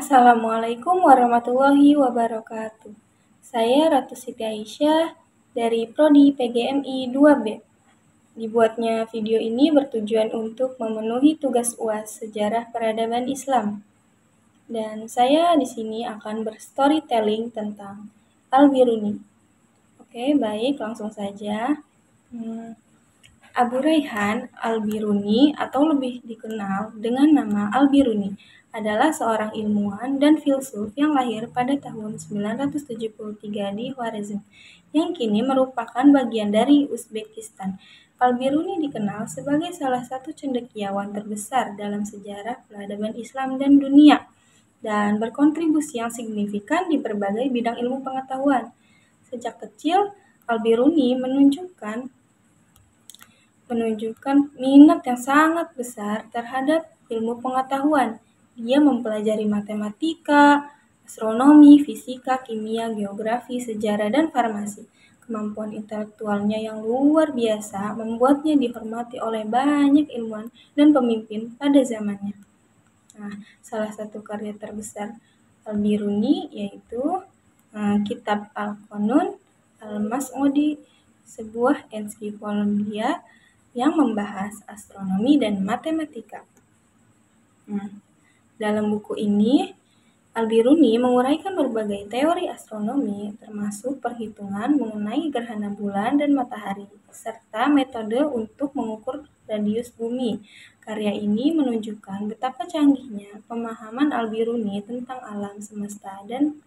Assalamualaikum warahmatullahi wabarakatuh. Saya Ratu Siti Aisyah dari Prodi PGMI 2B. Dibuatnya video ini bertujuan untuk memenuhi tugas UAS Sejarah Peradaban Islam. Dan saya di sini akan berstorytelling tentang Al-Biruni. Oke, baik, langsung saja. Abu Raihan Al-Biruni atau lebih dikenal dengan nama Al-Biruni adalah seorang ilmuwan dan filsuf yang lahir pada tahun 973 di Khwarezm, yang kini merupakan bagian dari Uzbekistan. Al-Biruni dikenal sebagai salah satu cendekiawan terbesar dalam sejarah peradaban Islam dan dunia, dan berkontribusi yang signifikan di berbagai bidang ilmu pengetahuan. Sejak kecil, Al-Biruni menunjukkan minat yang sangat besar terhadap ilmu pengetahuan. Dia mempelajari matematika, astronomi, fisika, kimia, geografi, sejarah, dan farmasi. Kemampuan intelektualnya yang luar biasa membuatnya dihormati oleh banyak ilmuwan dan pemimpin pada zamannya. Nah, salah satu karya terbesar Al-Biruni yaitu Kitab Al-Qanun Al-Mas'udi, sebuah ensiklopedia yang membahas astronomi dan matematika. Dalam buku ini, Al-Biruni menguraikan berbagai teori astronomi, termasuk perhitungan mengenai gerhana bulan dan matahari, serta metode untuk mengukur radius bumi. Karya ini menunjukkan betapa canggihnya pemahaman Al-Biruni tentang alam semesta dan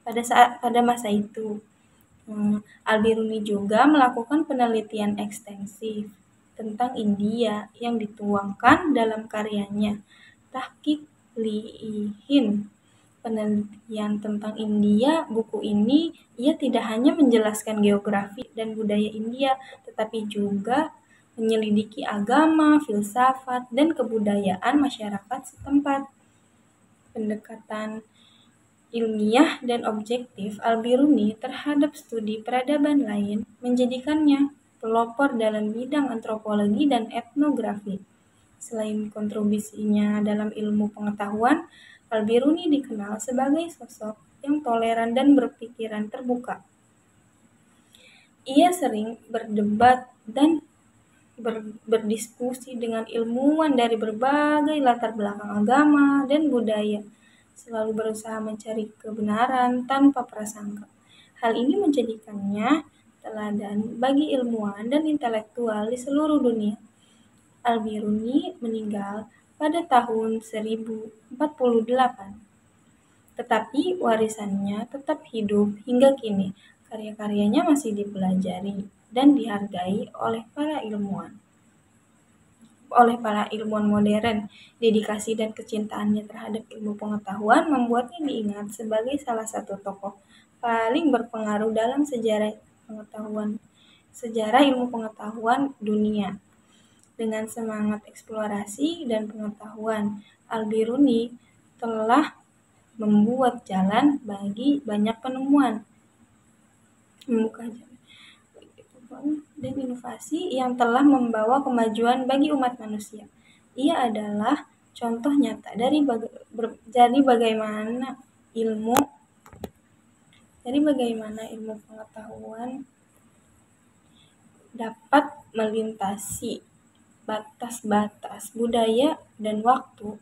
pada masa itu. Al-Biruni juga melakukan penelitian ekstensif tentang India yang dituangkan dalam karyanya Tahqiq Lihin. Penelitian tentang India, buku ini ia tidak hanya menjelaskan geografi dan budaya India, tetapi juga menyelidiki agama, filsafat, dan kebudayaan masyarakat setempat. Pendekatan ilmiah dan objektif Al-Biruni terhadap studi peradaban lain menjadikannya pelopor dalam bidang antropologi dan etnografi. Selain kontribusinya dalam ilmu pengetahuan, Al-Biruni dikenal sebagai sosok yang toleran dan berpikiran terbuka. Ia sering berdebat dan berdiskusi dengan ilmuwan dari berbagai latar belakang agama dan budaya, selalu berusaha mencari kebenaran tanpa prasangka. Hal ini menjadikannya teladan bagi ilmuwan dan intelektual di seluruh dunia. Al-Biruni meninggal pada tahun 1048, tetapi warisannya tetap hidup hingga kini. Karya-karyanya masih dipelajari dan dihargai oleh para ilmuwan modern. Dedikasi dan kecintaannya terhadap ilmu pengetahuan membuatnya diingat sebagai salah satu tokoh paling berpengaruh dalam sejarah ilmu pengetahuan dunia. Dengan semangat eksplorasi dan pengetahuan, Al-Biruni telah membuat jalan bagi banyak penemuan, membuka jalan dan inovasi yang telah membawa kemajuan bagi umat manusia. Ia adalah contoh nyata dari bagaimana ilmu pengetahuan dapat melintasi batas-batas budaya dan waktu,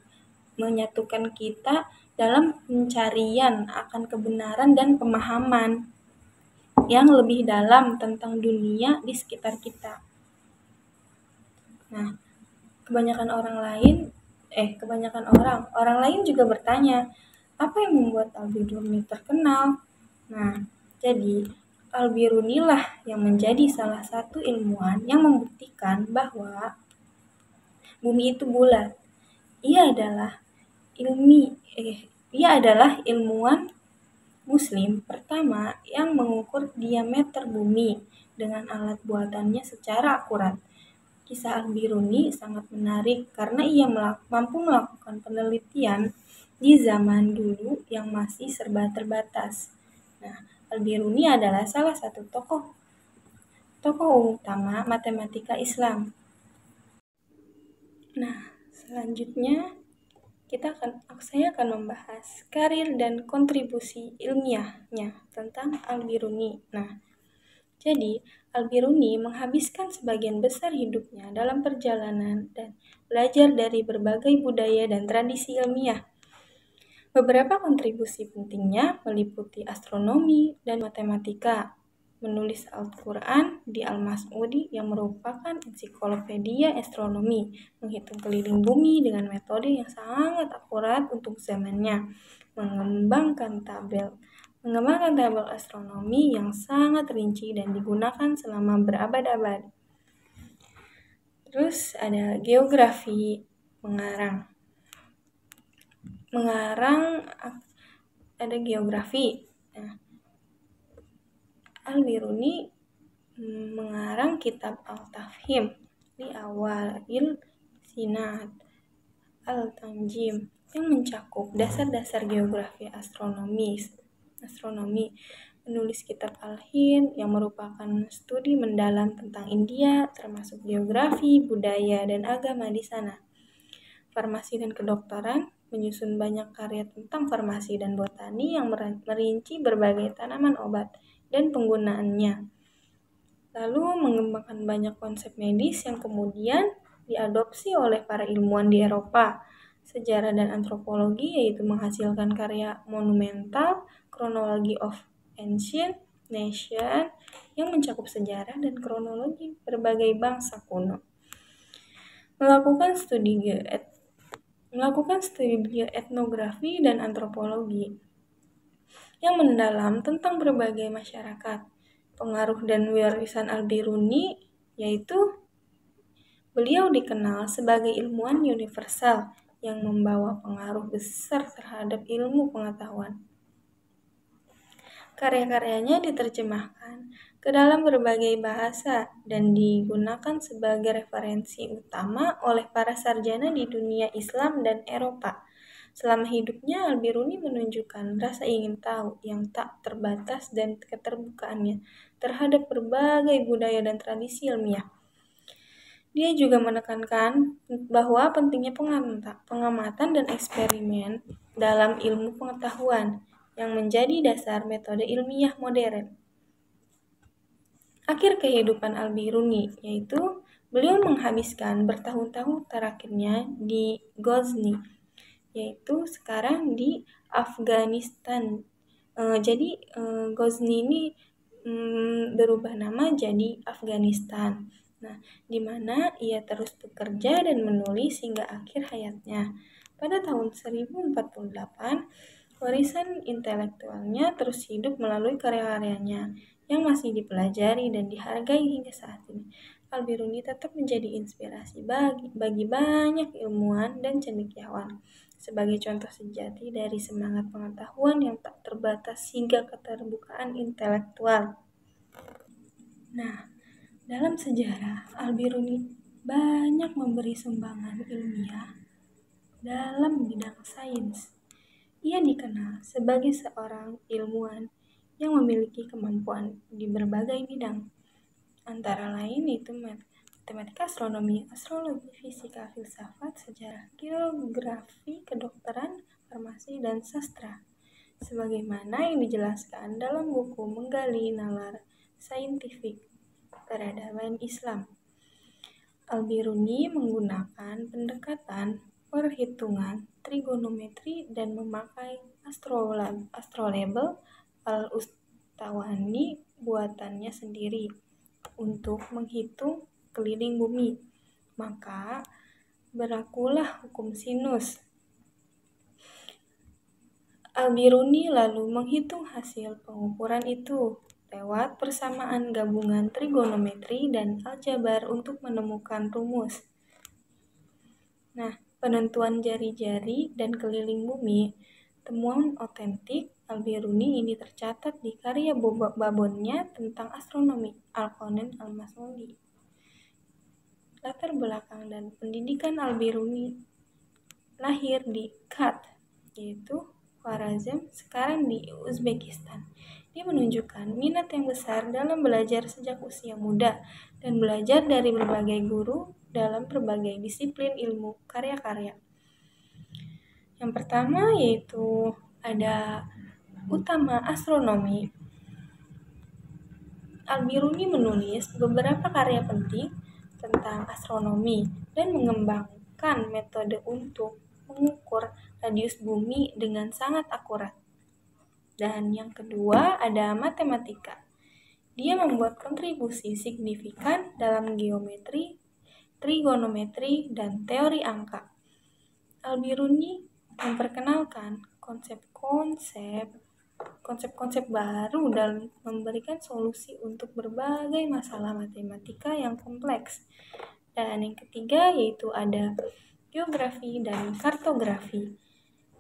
menyatukan kita dalam pencarian akan kebenaran dan pemahaman yang lebih dalam tentang dunia di sekitar kita. Nah, kebanyakan orang lain juga bertanya, apa yang membuat Al-Biruni terkenal? Nah, jadi Al-Biruni lah yang menjadi salah satu ilmuwan yang membuktikan bahwa bumi itu bulat. Ia adalah ilmuwan Muslim pertama yang mengukur diameter bumi dengan alat buatannya secara akurat. Kisah Al-Biruni sangat menarik karena ia mampu melakukan penelitian di zaman dulu yang masih serba terbatas. Nah, Al-Biruni adalah salah satu tokoh utama matematika Islam. Nah, selanjutnya saya akan membahas karir dan kontribusi ilmiahnya tentang Al-Biruni. Nah, jadi Al-Biruni menghabiskan sebagian besar hidupnya dalam perjalanan dan belajar dari berbagai budaya dan tradisi ilmiah. Beberapa kontribusi pentingnya meliputi astronomi dan matematika, menulis Al-Quran di Al-Mas'udi yang merupakan ensiklopedia astronomi, menghitung keliling bumi dengan metode yang sangat akurat untuk zamannya, mengembangkan tabel astronomi yang sangat rinci dan digunakan selama berabad-abad. Terus ada geografi, mengarang ada geografi. Nah, Al-Biruni mengarang kitab Al-Tafhim di awal Sinat Al-Tanjim yang mencakup dasar-dasar geografi astronomi, menulis kitab Al-Hind yang merupakan studi mendalam tentang India, termasuk geografi, budaya, dan agama di sana. Farmasi dan kedokteran menyusun banyak karya tentang farmasi dan botani yang merinci berbagai tanaman obat dan penggunaannya. Lalu mengembangkan banyak konsep medis yang kemudian diadopsi oleh para ilmuwan di Eropa. Sejarah dan antropologi, yaitu menghasilkan karya monumental Chronology of Ancient Nation yang mencakup sejarah dan kronologi berbagai bangsa kuno. Melakukan studi etnografi dan antropologi yang mendalam tentang berbagai masyarakat. Pengaruh dan warisan Al-Biruni, yaitu beliau dikenal sebagai ilmuwan universal yang membawa pengaruh besar terhadap ilmu pengetahuan. Karya-karyanya diterjemahkan ke dalam berbagai bahasa dan digunakan sebagai referensi utama oleh para sarjana di dunia Islam dan Eropa. Selama hidupnya, Al-Biruni menunjukkan rasa ingin tahu yang tak terbatas dan keterbukaannya terhadap berbagai budaya dan tradisi ilmiah. Dia juga menekankan bahwa pentingnya pengamatan dan eksperimen dalam ilmu pengetahuan yang menjadi dasar metode ilmiah modern. Akhir kehidupan Al-Biruni, yaitu beliau menghabiskan bertahun-tahun terakhirnya di Ghazni, yaitu sekarang di Afghanistan. Ghazni ini berubah nama jadi Afghanistan. Nah, di mana ia terus bekerja dan menulis hingga akhir hayatnya. Pada tahun 1048, warisan intelektualnya terus hidup melalui karya-karyanya yang masih dipelajari dan dihargai hingga saat ini. Al-Biruni tetap menjadi inspirasi bagi banyak ilmuwan dan cendekiawan, sebagai contoh sejati dari semangat pengetahuan yang tak terbatas hingga keterbukaan intelektual. Nah, dalam sejarah, Al-Biruni banyak memberi sumbangan ilmiah dalam bidang sains. Ia dikenal sebagai seorang ilmuwan yang memiliki kemampuan di berbagai bidang, antara lain yaitu matematika, astronomi, astrologi, fisika, filsafat, sejarah, geografi, kedokteran, farmasi, dan sastra. Sebagaimana yang dijelaskan dalam buku Menggali Nalar Saintifik Peradaban Islam. Al-Biruni menggunakan pendekatan perhitungan trigonometri dan memakai astrolabel Al-Ustawani buatannya sendiri untuk menghitung keliling bumi. Maka berlakulah hukum sinus. Al-Biruni lalu menghitung hasil pengukuran itu lewat persamaan gabungan trigonometri dan aljabar untuk menemukan rumus. Nah, penentuan jari-jari dan keliling bumi, temuan otentik Al-Biruni ini tercatat di karya babonnya tentang astronomi, Al-Qanan Al-Mas'udi. Latar belakang dan pendidikan Al-Biruni: lahir di Khat, yaitu Khwarazm, sekarang di Uzbekistan. Dia menunjukkan minat yang besar dalam belajar sejak usia muda dan belajar dari berbagai guru dalam berbagai disiplin ilmu karya-karya. Yang pertama yaitu ada Utama Astronomi. Al-Biruni menulis beberapa karya penting tentang astronomi dan mengembangkan metode untuk mengukur radius bumi dengan sangat akurat. Dan yang kedua ada matematika. Dia membuat kontribusi signifikan dalam geometri, trigonometri, dan teori angka. Al-Biruni memperkenalkan konsep-konsep baru dan memberikan solusi untuk berbagai masalah matematika yang kompleks. Dan yang ketiga yaitu ada geografi dan kartografi.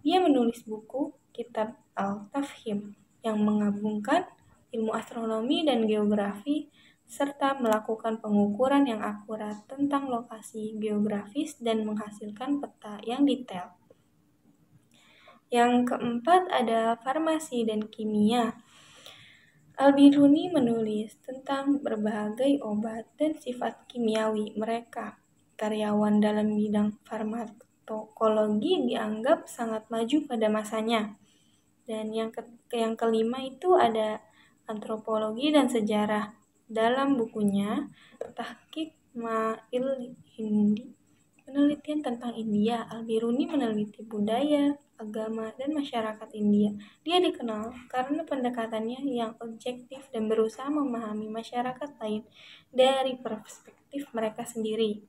Dia menulis buku Kitab Al-Tafhim yang menggabungkan ilmu astronomi dan geografi serta melakukan pengukuran yang akurat tentang lokasi geografis dan menghasilkan peta yang detail. Yang keempat ada farmasi dan kimia. Al-Biruni menulis tentang berbagai obat dan sifat kimiawi mereka. Karyawan dalam bidang farmakologi dianggap sangat maju pada masanya. Dan yang kelima itu ada antropologi dan sejarah. Dalam bukunya Tahqiq Ma'il Hindi, penelitian tentang India, Al-Biruni meneliti budaya, agama, dan masyarakat India. Dia dikenal karena pendekatannya yang objektif dan berusaha memahami masyarakat lain dari perspektif mereka sendiri.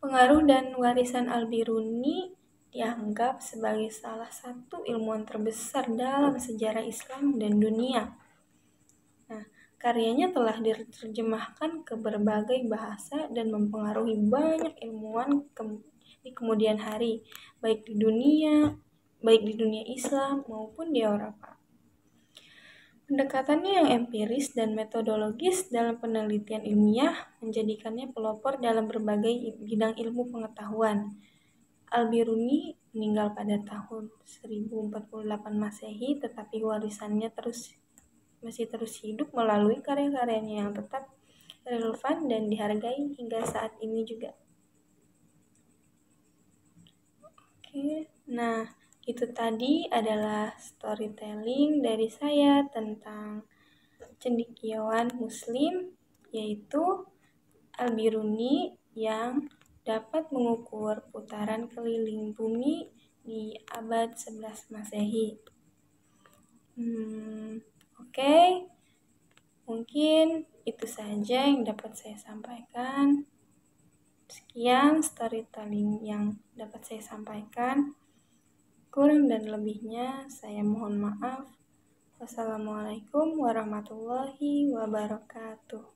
Pengaruh dan warisan Al-Biruni dianggap sebagai salah satu ilmuwan terbesar dalam sejarah Islam dan dunia. Nah, karyanya telah diterjemahkan ke berbagai bahasa dan mempengaruhi banyak ilmuwan di kemudian hari, baik di dunia Islam maupun di Eropa. Pendekatannya yang empiris dan metodologis dalam penelitian ilmiah menjadikannya pelopor dalam berbagai bidang ilmu pengetahuan. Al-Biruni meninggal pada tahun 1048 Masehi, tetapi warisannya masih terus hidup melalui karya-karyanya yang tetap relevan dan dihargai hingga saat ini juga. Oke, nah itu tadi adalah storytelling dari saya tentang cendekiawan Muslim, yaitu Al-Biruni yang dapat mengukur putaran keliling bumi di abad 11 Masehi. Oke. Mungkin itu saja yang dapat saya sampaikan. Sekian storytelling yang dapat saya sampaikan. Kurang dan lebihnya saya mohon maaf. Wassalamualaikum warahmatullahi wabarakatuh.